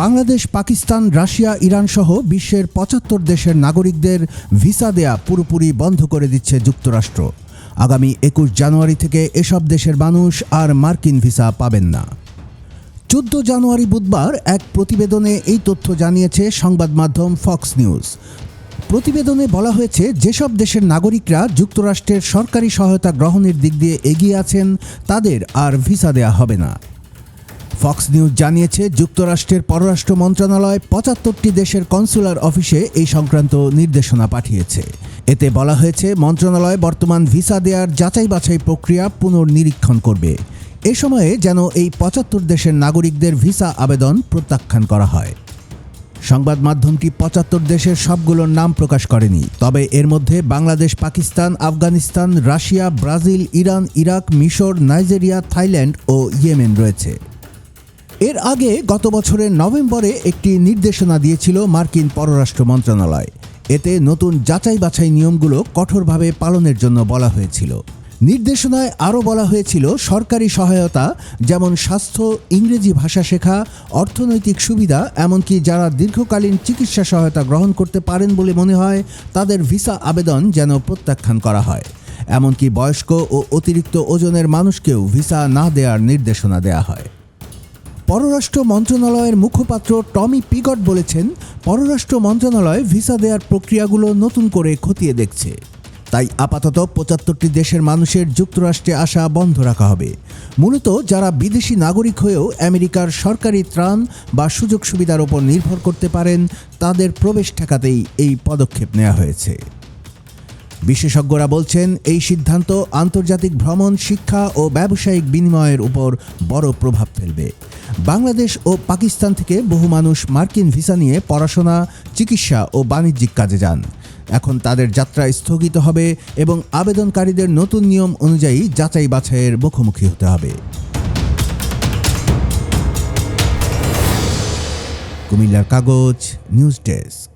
Bangladesh, Pakistan, Russia, Iran সহ বিশ্বের ৭৫ দেশের নাগরিকদের ভিসা দেয়া পুরোপুরি বন্ধ করে দিচ্ছে যুক্তরাষ্ট্র। আগামী ২১ জানুয়ারি থেকে এসব দেশের মানুষ আর মার্কিন ভিসা পাবেন না। ১৪ জানুয়ারি বুধবার এক প্রতিবেদনে এই তথ্য জানিয়েছে সংবাদ মাধ্যম ফক্স নিউজ। প্রতিবেদনে বলা হয়েছে, যেসব দেশের নাগরিকরা যুক্তরাষ্ট্রের সরকারি সহায়তা গ্রহণের দিক দিয়ে এগিয়ে আছেন তাদের আর ভিসা দেয়া হবে না। ফক্স নিউজ জানিয়েছে, যুক্তরাষ্ট্রের পররাষ্ট্র মন্ত্রণালয় ৭৫টি দেশের কনসুলার অফিসে এই সংক্রান্ত নির্দেশনা পাঠিয়েছে। এতে বলা হয়েছে, মন্ত্রণালয় বর্তমান ভিসা দেওয়ার যাচাই বাছাই প্রক্রিয়া পুনর্নিরীক্ষণ করবে। এ সময়ে যেন এই ৭৫ দেশের নাগরিকদের ভিসা আবেদন প্রত্যাখ্যান করা হয়। সংবাদ মাধ্যমটি ৭৫ দেশের সবগুলোর নাম প্রকাশ করেনি, তবে এর মধ্যে Bangladesh, Pakistan, Afghanistan, Russia, Brazil, Iran, Iraq, মিশর, নাইজেরিয়া, থাইল্যান্ড ও ইয়েমেন রয়েছে। এর আগে গত বছরের নভেম্বরে একটি নির্দেশনা দিয়েছিল মার্কিন পররাষ্ট্র মন্ত্রণালয়। এতে নতুন যাচাই বাছাই নিয়মগুলো কঠোরভাবে পালনের জন্য বলা হয়েছিল। নির্দেশনায় আরও বলা হয়েছিল, সরকারি সহায়তা যেমন স্বাস্থ্য, ইংরেজি ভাষা শেখা, অর্থনৈতিক সুবিধা, এমনকি যারা দীর্ঘকালীন চিকিৎসা সহায়তা গ্রহণ করতে পারেন বলে মনে হয় তাদের ভিসা আবেদন যেন প্রত্যাখ্যান করা হয়। এমনকি বয়স্ক ও অতিরিক্ত ওজনের মানুষকেও ভিসা না দেওয়ার নির্দেশনা দেওয়া হয়। পররাষ্ট্র মন্ত্রণালয়ের মুখপাত্র টমি পিগট বলেছেন, পররাষ্ট্র মন্ত্রণালয় ভিসা দেওয়ার প্রক্রিয়াগুলো নতুন করে খতিয়ে দেখছে। তাই আপাতত ৭৫টি দেশের মানুষের যুক্তরাষ্ট্রে আসা বন্ধ রাখা হবে। মূলত যারা বিদেশি নাগরিক হয়েও আমেরিকার সরকারি ত্রাণ বা সুযোগ সুবিধার ওপর নির্ভর করতে পারেন, তাদের প্রবেশ ঠেকাতেই এই পদক্ষেপ নেওয়া হয়েছে। বিশেষজ্ঞরা বলছেন, এই সিদ্ধান্ত আন্তর্জাতিক ভ্রমণ, শিক্ষা ও ব্যবসায়িক বিনিময়ের উপর বড় প্রভাব ফেলবে। বাংলাদেশ ও পাকিস্তান থেকে বহু মানুষ মার্কিন ভিসা নিয়ে পড়াশোনা, চিকিৎসা ও বাণিজ্যিক কাজে যান। এখন তাদের যাত্রা স্থগিত হবে এবং আবেদনকারীদের নতুন নিয়ম অনুযায়ী যাচাই বাছাইয়ের মুখোমুখি হতে হবে। কুমিল্লার কাগজ, নিউজ ডেস্ক।